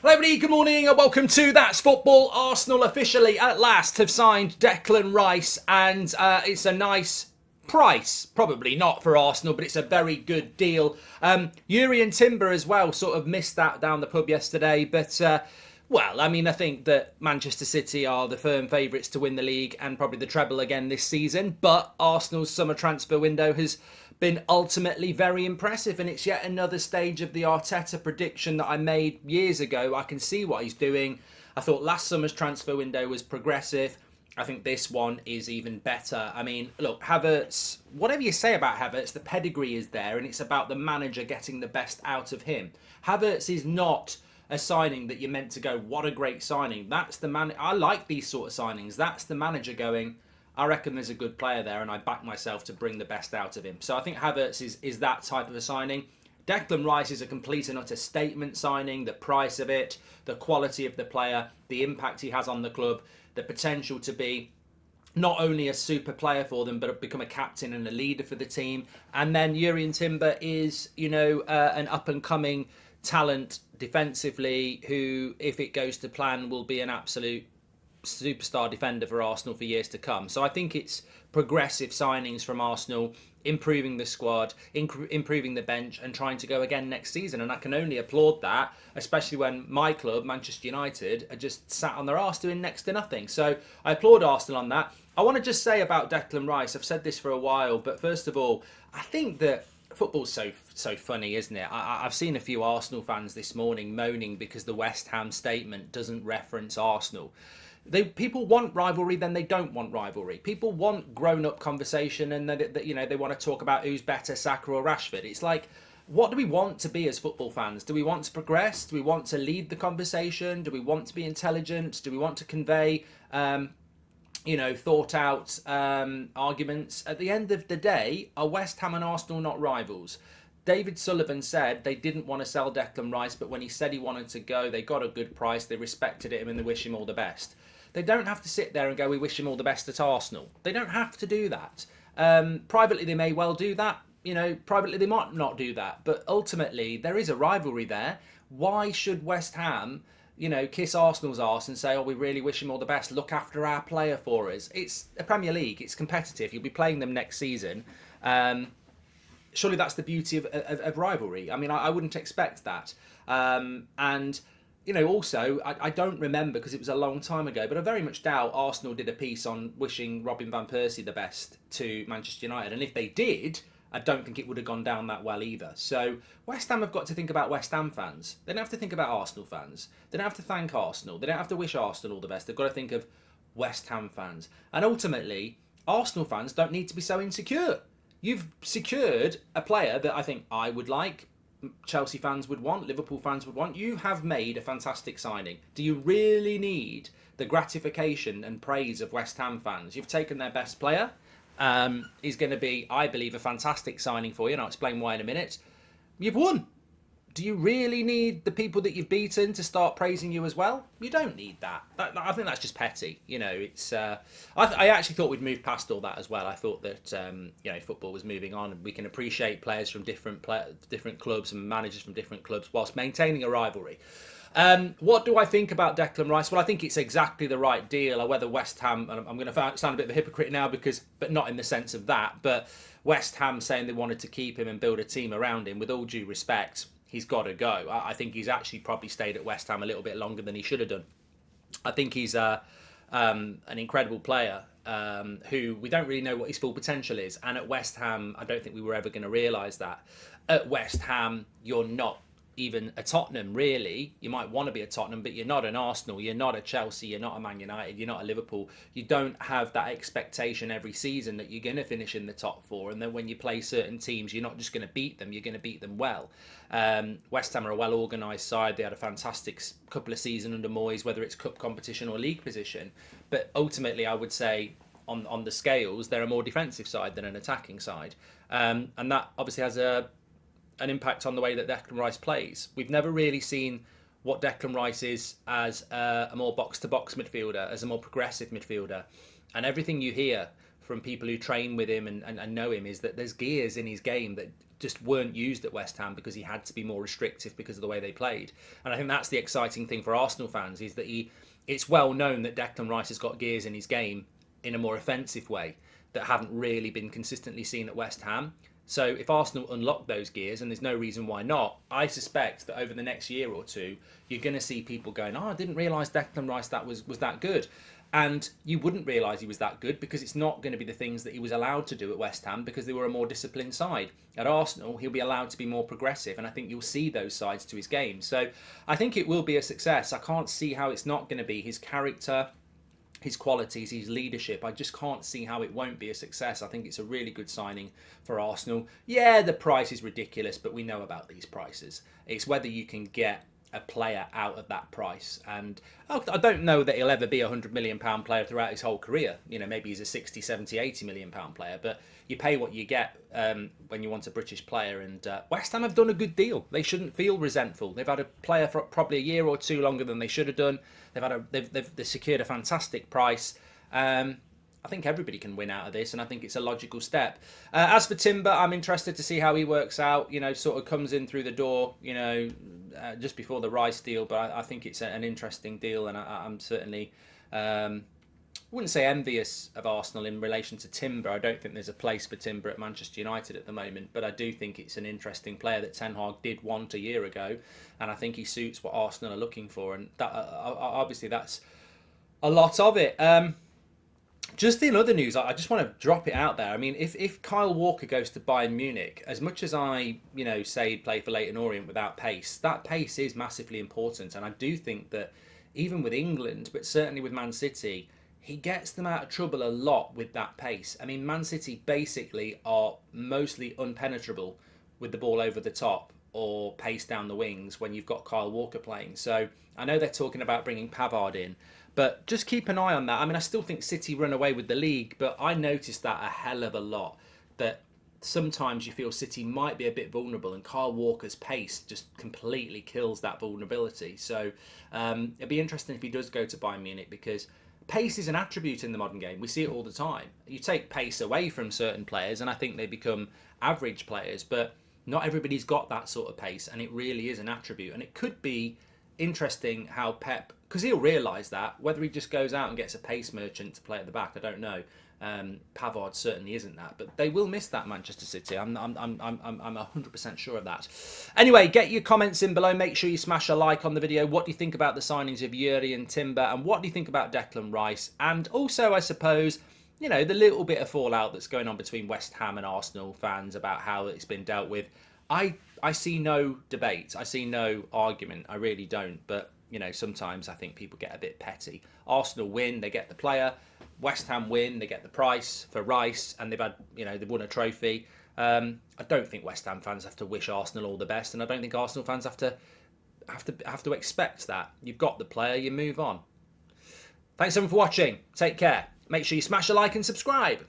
Hello everybody, good morning and welcome to That's Football. Arsenal officially at last have signed Declan Rice and it's a nice price. Probably not for Arsenal, but it's a very good deal. Jurien Timber as well sort of missed that down the pub yesterday, but I think that Manchester City are the firm favourites to win the league and probably the treble again this season, but Arsenal's summer transfer window has been ultimately very impressive, and it's yet another stage of the Arteta prediction that I made years ago. I can see what he's doing. I thought last summer's transfer window was progressive. I think this one is even better. I mean, look, Havertz, whatever you say about Havertz, the pedigree is there, and it's about the manager getting the best out of him. Havertz is not a signing that you're meant to go, what a great signing. That's the man. I like these sort of signings. That's the manager going, I reckon there's a good player there and I back myself to bring the best out of him. So I think Havertz is that type of a signing. Declan Rice is a complete and utter statement signing. The price of it, the quality of the player, the impact he has on the club, the potential to be not only a super player for them, but become a captain and a leader for the team. And then Jurien Timber is, an up-and-coming talent defensively who, if it goes to plan, will be an absolute superstar defender for Arsenal for years to come. So I think it's progressive signings from Arsenal, improving the squad, improving the bench, and trying to go again next season. And I can only applaud that, especially when my club, Manchester United, are just sat on their arse doing next to nothing. So I applaud Arsenal on that. I want to just say about Declan Rice, I've said this for a while, but first of all, I think that football's so funny, isn't it? I've seen a few Arsenal fans this morning moaning because the West Ham statement doesn't reference Arsenal. People want rivalry, then they don't want rivalry. People want grown-up conversation, and they want to talk about who's better, Saka or Rashford. It's like, what do we want to be as football fans? Do we want to progress? Do we want to lead the conversation? Do we want to be intelligent? Do we want to convey, thought-out arguments? At the end of the day, are West Ham and Arsenal not rivals? David Sullivan said they didn't want to sell Declan Rice, but when he said he wanted to go, they got a good price, they respected him, and they wish him all the best. They don't have to sit there and go, we wish him all the best at Arsenal. They don't have to do that. Privately, they may well do that. Privately, they might not do that. But ultimately, there is a rivalry there. Why should West Ham, kiss Arsenal's arse and say, we really wish him all the best, look after our player for us? It's a Premier League. It's competitive. You'll be playing them next season. Surely that's the beauty of rivalry. I mean, I wouldn't expect that. Also, I don't remember because it was a long time ago, but I very much doubt Arsenal did a piece on wishing Robin van Persie the best to Manchester United. And if they did, I don't think it would have gone down that well either. So West Ham have got to think about West Ham fans. They don't have to think about Arsenal fans. They don't have to thank Arsenal. They don't have to wish Arsenal all the best. They've got to think of West Ham fans. And ultimately, Arsenal fans don't need to be so insecure. You've secured a player that I think I would like, Chelsea fans would want, Liverpool fans would want. You have made a fantastic signing. Do you really need the gratification and praise of West Ham fans? You've taken their best player. He's going to be, I believe, a fantastic signing for you, and I'll explain why in a minute. You've won. Do you really need the people that you've beaten to start praising you as well? You don't need that. I think that's just petty. It's. I actually thought we'd move past all that as well. I thought that football was moving on, and we can appreciate players from different clubs and managers from different clubs whilst maintaining a rivalry. What do I think about Declan Rice? Well, I think it's exactly the right deal. Or whether West Ham, and I'm going to sound a bit of a hypocrite now but not in the sense of that, but West Ham saying they wanted to keep him and build a team around him, with all due respect, he's got to go. I think he's actually probably stayed at West Ham a little bit longer than he should have done. I think he's an incredible player who we don't really know what his full potential is. And at West Ham, I don't think we were ever going to realise that. At West Ham, you're not even a Tottenham, really. You might want to be a Tottenham, but you're not an Arsenal, you're not a Chelsea, you're not a Man United, you're not a Liverpool. You don't have that expectation every season that you're going to finish in the top four, and then when you play certain teams, you're not just going to beat them, you're going to beat them well. West Ham are a well-organised side. They had a fantastic couple of seasons under Moyes, whether it's cup competition or league position. But ultimately, I would say, on the scales, they're a more defensive side than an attacking side. And that obviously has an impact on the way that Declan Rice plays. We've never really seen what Declan Rice is as a more box-to-box midfielder, as a more progressive midfielder. And everything you hear from people who train with him and know him is that there's gears in his game that just weren't used at West Ham because he had to be more restrictive because of the way they played. And I think that's the exciting thing for Arsenal fans, is that it's well known that Declan Rice has got gears in his game in a more offensive way that haven't really been consistently seen at West Ham. So if Arsenal unlock those gears, and there's no reason why not, I suspect that over the next year or two, you're going to see people going, I didn't realise Declan Rice was that good. And you wouldn't realise he was that good because it's not going to be the things that he was allowed to do at West Ham because they were a more disciplined side. At Arsenal, he'll be allowed to be more progressive, and I think you'll see those sides to his game. So I think it will be a success. I can't see how it's not going to be. His character, his qualities, his leadership, I just can't see how it won't be a success. I think it's a really good signing for Arsenal. Yeah, the price is ridiculous, but we know about these prices. It's whether you can get a player out of that price. And I don't know that he'll ever be a £100 million player throughout his whole career. You know, maybe he's a 60, 70, 80 million pound player, but you pay what you get when you want a British player. And West Ham have done a good deal. They shouldn't feel resentful. They've had a player for probably a year or two longer than they should have done. They've secured a fantastic price. I think everybody can win out of this, and I think it's a logical step. As for Timber, I'm interested to see how he works out. You know, sort of comes in through the door, you know, just before the Rice deal, but I think it's an interesting deal, and I'm certainly wouldn't say envious of Arsenal in relation to Timber. I don't think there's a place for Timber at Manchester United at the moment, but I do think it's an interesting player that Ten Hag did want a year ago, and I think he suits what Arsenal are looking for, and that obviously that's a lot of it. Just in other news, I just want to drop it out there. I mean, if Kyle Walker goes to Bayern Munich, as much as I, say he'd play for Leyton Orient without pace, that pace is massively important. And I do think that even with England, but certainly with Man City, he gets them out of trouble a lot with that pace. I mean, Man City basically are mostly unpenetrable with the ball over the top or pace down the wings when you've got Kyle Walker playing. So I know they're talking about bringing Pavard in, but just keep an eye on that. I mean, I still think City run away with the league, but I noticed that a hell of a lot, that sometimes you feel City might be a bit vulnerable, and Kyle Walker's pace just completely kills that vulnerability. So it'd be interesting if he does go to Bayern Munich, because pace is an attribute in the modern game. We see it all the time. You take pace away from certain players, and I think they become average players, but not everybody's got that sort of pace, and it really is an attribute. And it could be interesting how Pep, because he'll realise that, whether he just goes out and gets a pace merchant to play at the back, I don't know. Pavard certainly isn't that, but they will miss that, Manchester City. I'm 100% sure of that. Anyway, get your comments in below. Make sure you smash a like on the video. What do you think about the signings of Jurien and Timber, and what do you think about Declan Rice? And also, I suppose, the little bit of fallout that's going on between West Ham and Arsenal fans about how it's been dealt with. I see no debate. I see no argument. I really don't. But, sometimes I think people get a bit petty. Arsenal win, they get the player. West Ham win, they get the price for Rice, and they've had, they've won a trophy. I don't think West Ham fans have to wish Arsenal all the best, and I don't think Arsenal fans have to expect that. You've got the player, you move on. Thanks everyone for watching. Take care. Make sure you smash a like and subscribe.